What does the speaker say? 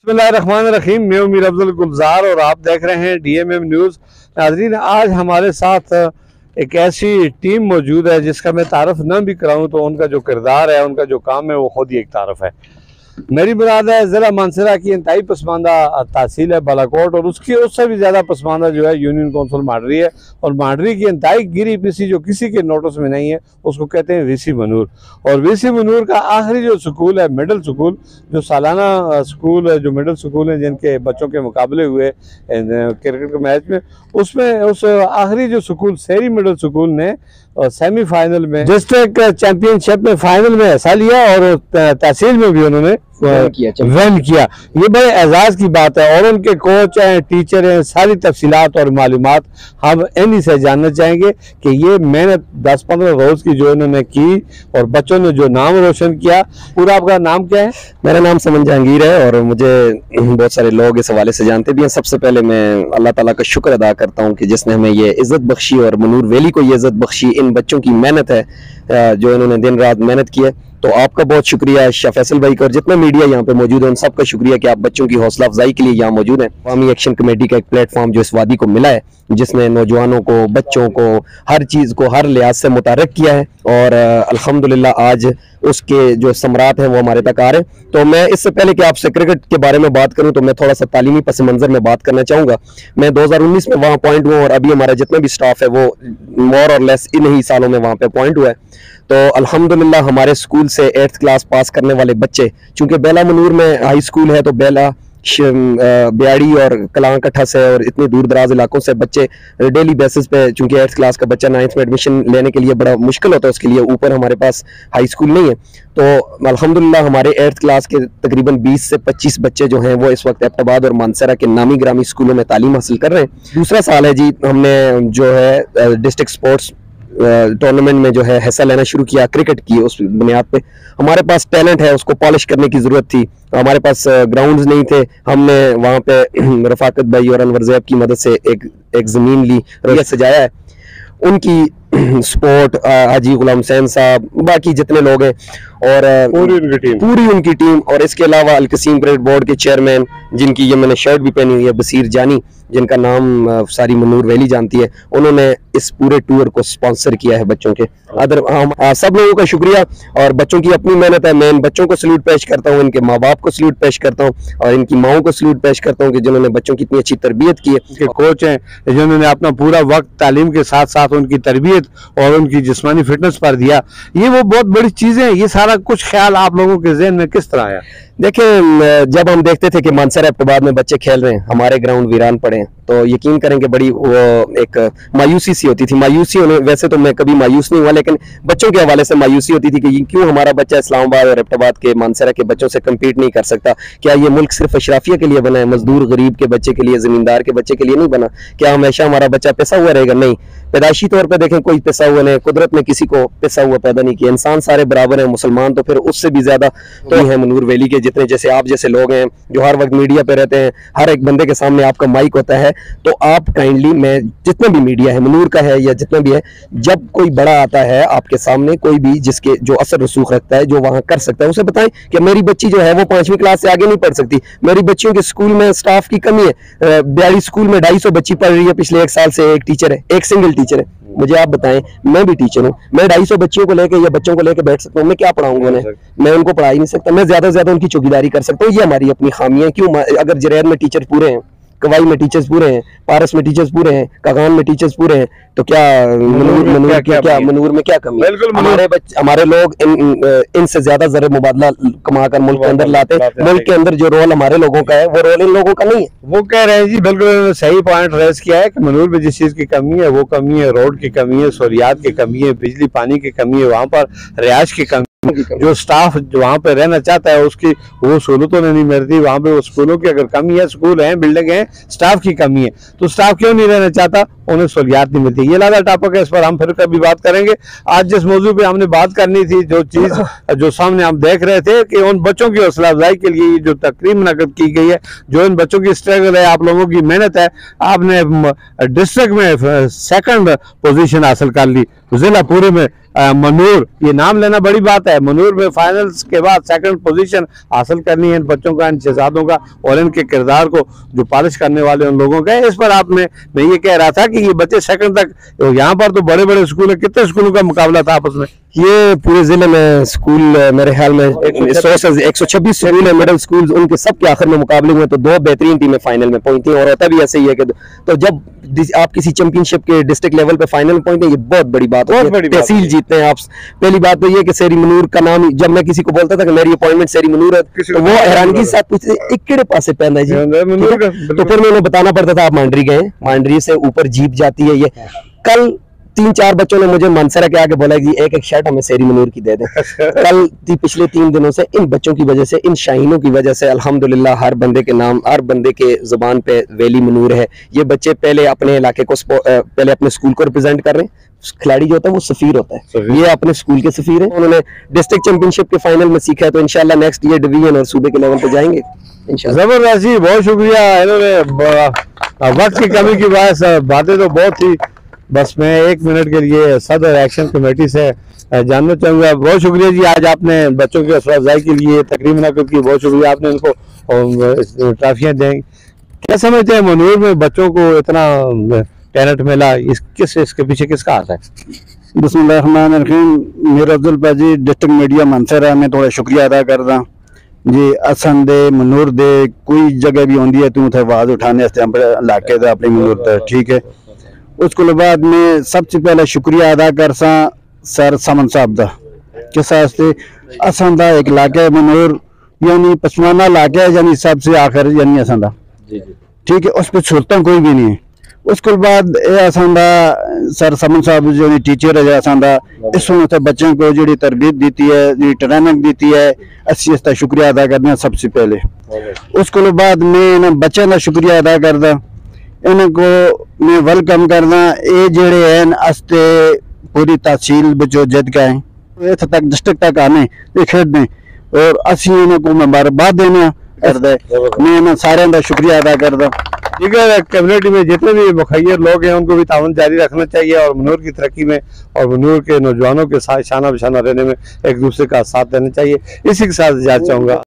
बिस्मिल्लाहिर्रहमानिर्रहीम। मैं उमीर अफजल गुलजार और आप देख रहे हैं DMM न्यूज़। नाज़रीन, आज हमारे साथ एक ऐसी टीम मौजूद है जिसका मैं तारफ़ न भी कराऊं तो उनका जो किरदार है, उनका जो काम है, वो खुद ही एक तारफ़ है। मेरी मुराद है ज़िला मानसरा की इंतहाई पसमानदा तहसील है बालाकोट, और उससे भी ज़्यादा पसमानदा जो है यूनियन कौंसिल माडरी है। और माडरी की इंतहाई गिरी पिसी जो किसी के नोटिस में नहीं है, उसको कहते हैं VC मनूर। और VC मनूर का आखिरी जो स्कूल है, मिडल स्कूल, जो सालाना स्कूल है, जो मिडल स्कूल है जिनके बच्चों के मुकाबले हुए क्रिकेट के मैच में, उसमें उस आखिरी जो स्कूल शहरी मिडल स्कूल ने सेमीफाइनल में डिस्ट्रिक्ट चैंपियनशिप में फाइनल में हिस्सा लिया और तहसील में भी उन्होंने विन किया। ये बड़े एजाज की बात है। और उनके कोच हैं, टीचर हैं, सारी तफसीलात और मालूमात हम इन्हीं से जानना चाहेंगे कि ये मेहनत 10-15 रोज की जो इन्होंने की और बच्चों ने जो नाम रोशन किया। पूरा आपका नाम क्या है? मेरा नाम समन जहांगीर है और मुझे बहुत सारे लोग इस हवाले से जानते भी हैं। सबसे पहले मैं अल्लाह ताला का शुक्र अदा करता हूँ कि जिसने हमें ये इज्जत बख्शी और मनूर वैली को ये इज्जत बख्शी। इन बच्चों की मेहनत है जो इन्होंने दिन रात मेहनत की है, तो आपका बहुत शुक्रिया शाह फैसल भाई का, और जितना मीडिया यहाँ पे मौजूद है उन सबका शुक्रिया कि आप बच्चों की हौसला अफजाई के लिए यहाँ मौजूद हैं। अवामी एक्शन कमेटी का एक प्लेटफॉर्म जो इस वादी को मिला है, जिसने नौजवानों को, बच्चों को, हर चीज़ को हर लिहाज से मुतारक किया है, और अल्हम्दुलिल्लाह आज उसके जो सम्राट हैं वो हमारे तक आ रहे हैं। तो मैं इससे पहले कि आपसे क्रिकेट के बारे में बात करूं तो मैं थोड़ा सा तालीमी पस मंजर में बात करना चाहूँगा। मैं 2019 में वहाँ अपॉइंट हुआ और अभी हमारा जितना भी स्टाफ है वो मोर और लेस इन ही सालों में वहाँ पे अपॉइंट हुआ है। तो अल्हम्दुलिल्लाह हमारे स्कूल से 8th क्लास पास करने वाले बच्चे, चूँकि बेला मनूर में हाई स्कूल है तो बेला, ब्याड़ी और कलां कट्ठा से और इतने दूर दराज इलाकों से बच्चे डेली बेसिस पे, चूंकि 8th क्लास का बच्चा 9th में एडमिशन लेने के लिए बड़ा मुश्किल होता है, उसके लिए ऊपर हमारे पास हाई स्कूल नहीं है। तो अल्हम्दुलिल्लाह हमारे 8th क्लास के तकरीबन 20 से 25 बच्चे जो हैं वो इस वक्त एबटाबाद और मानसरा के नामी ग्रामी स्कूलों में तालीम हासिल कर रहे हैं। दूसरा साल है जी, हमने जो है डिस्ट्रिक्ट स्पोर्ट्स टूर्नामेंट में जो है हिस्सा लेना शुरू किया क्रिकेट की उस बुनियाद पे। हमारे पास टैलेंट है, उसको पॉलिश करने की ज़रूरत थी। हमारे पास ग्राउंड्स नहीं थे, हमने वहाँ पे रफाकत भाई और अनवर ज़ैब की मदद से एक ज़मीन ली, रैयत सजाया है। उनकी स्पोर्ट हाजी गुलाम हुसैन साहब, बाकी जितने लोग हैं और पूरी उनकी टीम, और इसके अलावा अलकसीम परेड बोर्ड के चेयरमैन, जिनकी ये मैंने शर्ट भी पहनी हुई है, बसीर जानी, जिनका नाम सारी मनूर वैली जानती है, उन्होंने इस पूरे टूर को स्पॉन्सर किया है बच्चों के। सब लोगों का शुक्रिया, और बच्चों की अपनी मेहनत है। मैं इन बच्चों को सल्यूट पेश करता हूँ, इनके माँ बाप को सल्यूट पेश करता हूँ, और इनकी माओं को सल्यूट पेश करता हूँ कि जिन्होंने बच्चों की इतनी अच्छी तरबियत की है। कोच हैं जिन्होंने अपना पूरा वक्त तालीम के साथ साथ उनकी तरबियत और उनकी जिस्मानी फिटनेस पर दिया। ये वो बहुत बड़ी चीजें हैं। ये सारा कुछ ख्याल आप लोगों के ज़हन में किस तरह आया? देखिए, जब हम देखते थे कि मानसरा एबटाबाद में बच्चे खेल रहे हैं, हमारे ग्राउंड वीरान पड़े हैं, तो यकीन करेंगे बड़ी वो एक मायूसी सी होती थी। मायूसी होने, वैसे तो मैं कभी मायूस नहीं हुआ, लेकिन बच्चों के हवाले से मायूसी होती थी कि क्यों हमारा बच्चा इस्लामाबाद और एबटाबाद के मानसरा के बच्चों से कम्पीट नहीं कर सकता। क्या ये मुल्क सिर्फ अशराफिया के लिए बना है, मजदूर गरीब के बच्चे के लिए, जमींदार के बच्चे के लिए नहीं बना? क्या हमेशा हमारा बच्चा पैसा हुआ रहेगा? नहीं। पैदाइशी तौर पर देखें, कोई पैसा हुआ नहीं, कुदरत ने किसी को पैसा हुआ पैदा नहीं किया। इंसान सारे बराबर हैं, मुसलमान तो फिर उससे भी ज्यादा तो है मनूर वैली के जितने, जैसे आप जैसे लोग हैं जो हर वक्त मीडिया पे रहते हैं, हर एक बंदे के सामने आपका माइक होता है। तो आप काइंडली, मैं जितना भी मीडिया है, मनूर का है या जितना भी है, जब कोई बड़ा आता है आपके सामने, कोई भी जिसके जो असर रसूख रखता है, जो वहां कर सकता है, उसे बताएं कि मेरी बच्ची जो है वो 5वीं क्लास से आगे नहीं पढ़ सकती। मेरी बच्चियों के स्कूल में स्टाफ की कमी है, ब्याड़ी स्कूल में 250 बच्ची पढ़ रही है, पिछले 1 साल से एक टीचर है, एक सिंगल टीचर है। मुझे आप बताएं, मैं भी टीचर हूँ, मैं 250 बच्चियों को लेकर या बच्चों को लेकर बैठ सकता हूँ? मैं क्या पढ़ाऊंगा उन्हें? मैं उनको पढ़ा ही नहीं सकता। मैं ज्यादा से ज्यादा उनकी चौकीदारी कर सकता हूँ। ये हमारी अपनी खामियां। क्यों? अगर जरैन में टीचर पूरे हैं, कवाई में टीचर्स पूरे हैं, पारस में टीचर्स पूरे हैं, कागान में टीचर्स पूरे हैं, तो क्या मनूर में क्या कमी है? हमारे लोग इनसे ज्यादा ज़र मुबादला कमा कर मुल्क के अंदर लाते हैं। मुल्क के अंदर जो रोल हमारे लोगों का है वो रोल इन लोगों का नहीं है। वो कह रहे हैं जी, बिल्कुल सही पॉइंट रेज किया है कि मनूर में जिस चीज की कमी है वो कमी है, रोड की कमी है, सहूलियात की कमी है, बिजली पानी की कमी है, वहाँ पर रिहाइश की कमी, जो स्टाफ जो वहाँ पे रहना चाहता है उसकी वो सहूलतों नहीं मिलती। वहाँ पे वो स्कूलों की अगर कमी है, स्कूल हैं, बिल्डिंग है, स्टाफ की कमी है, तो स्टाफ क्यों नहीं रहना चाहता? उन्हें सहूलियात नहीं मिलती। ये लादा टॉपिक है, इस पर हम फिर कभी बात करेंगे। आज जिस मौजू पे हमने बात करनी थी, जो चीज़ जो सामने हम देख रहे थे कि उन बच्चों की हौसला अफजाई के लिए जो तकरीब मुनक़द की गई है, जो इन बच्चों की स्ट्रगल है, आप लोगों की मेहनत है, आपने डिस्ट्रिक्ट में सेकंड पोजीशन हासिल कर ली, जिला पूरे में मनूर, ये नाम लेना बड़ी बात है। मनूर में फाइनल्स के बाद सेकंड पोजीशन हासिल करनी है इन बच्चों का, इन शहजादों का, और इनके किरदार को जो पालिश करने वाले उन लोगों का है। इस पर मैं ये कह रहा था कि ये बच्चे सेकंड तक, यहाँ पर तो बड़े बड़े स्कूल है, कितने स्कूलों का मुकाबला था आपस में? ये पूरे जिले में स्कूल मेरे ख्याल में 126 स्कूल है, मिडिल स्कूल, उनके सब के आखिर में मुकाबले हुए, तो 2 बेहतरीन टीमें फाइनल में पहुंची। और होता भी ऐसे ही है कि तो जब आप किसी चैंपियनशिप के डिस्ट्रिक्ट लेवल पे फाइनल में पहुंचे, ये बहुत बड़ी बात है, तहसील जीतते हैं आप। पहली बात तो ये कि सेरी मनूर का नाम, जब मैं किसी को बोलता था कि मेरी अपॉइंटमेंट सेरी मनूर है, तो वो हैरानगी के साथ पूछते एक केड़े पास से पैदा है जी, तो फिर मैंने बताना पड़ता था आप मांडरी गए, मांडरी से ऊपर जीप जाती है। ये कल 3-4 बच्चों ने मुझे मानसरा के आके बोला कि एक शर्ट हमें सेरी मनूर की दे दें। कल पिछले 3 दिनों से इन बच्चों की वजह से, इन शाहीनों की वजह से अल्हम्दुलिल्लाह हर बंदे के नाम, हर बंदे के जुबान पे वेली मनूर है। ये बच्चे पहले अपने इलाके को, पहले अपने स्कूल को रिप्रेजेंट कर रहे हैं। खिलाड़ी जो होता है वो सफीर होता है, ये अपने स्कूल के सफीर हैं। उन्होंने डिस्ट्रिक्ट चैंपियनशिप के फाइनल में सीखा है, तो इंशाल्लाह नेक्स्ट ईयर डिवीजन और सूबे के लेवल पे जाएंगे इंशाल्लाह। जबरदस्त जी, बहुत शुक्रिया। इन्होंने वक्त की कमी की वजह से बातें तो बहुत थी, बस मैं 1 मिनट के लिए सदर एक्शन कमेटी से जानना चाहूँगा। बहुत शुक्रिया जी, आज आपने बच्चों की हौसला अफजाई के लिए तकरीब मुनक़्क़द की, बहुत शुक्रिया। आपने उनको ट्रॉफियाँ दें। क्या समझते हैं मनूर में बच्चों को इतना टैलेंट मिला, इसके पीछे किसका हाथ है? बिस्मिल्लाहिर्रहमानिर्रहीम। मेरा अब्दुल भाजी डिस्ट्रिक्ट मीडिया मानसरा, मैं थोड़ा शुक्रिया अदा करदा जी। असन दे मनूर दे कोई जगह भी होंगी है तू उथे आवाज उठाने इलाके का अपने मनूर तक, ठीक है। उसके बाद में सबसे पहले शुक्रिया अदा कर सर समन साहब का, किस वास्ते असन दा एक इलाका मनूर यानी पचवाना इलाका है, यानी सबसे आखिर यानी असन दा, ठीक है। उस पर सहूलत कोई भी नहीं है। उसके बाद सर समन साहब जो टीचर है इस बच्चों को जी तरबियत दी है, जी ट्रेनिंग दी है, असी इसका शुक्रिया अदा करते हैं सबसे पहले। उसके बाद मैं बच्चों का शुक्रिया अदा करदा, इनको मैं वेलकम करदा। ये जेड़े हैं अस्ते पूरी तहसील बचो जद का है, इत्थे तक डिस्ट्रिक्ट तक आने ये खेडने, और असी इनको मुबारकबाद देने करदा। मैं सारे का शुक्रिया अदा करदा। ठीक है, कम्युनिटी में जितने भी मुखैर लोग हैं उनको भी तावन जारी रखना चाहिए, और मनूर की तरक्की में और मनूर के नौजवानों के साथ शाना बशाना रहने में एक दूसरे का साथ देना चाहिए। इसी के साथ इजाज़त चाहूँगा।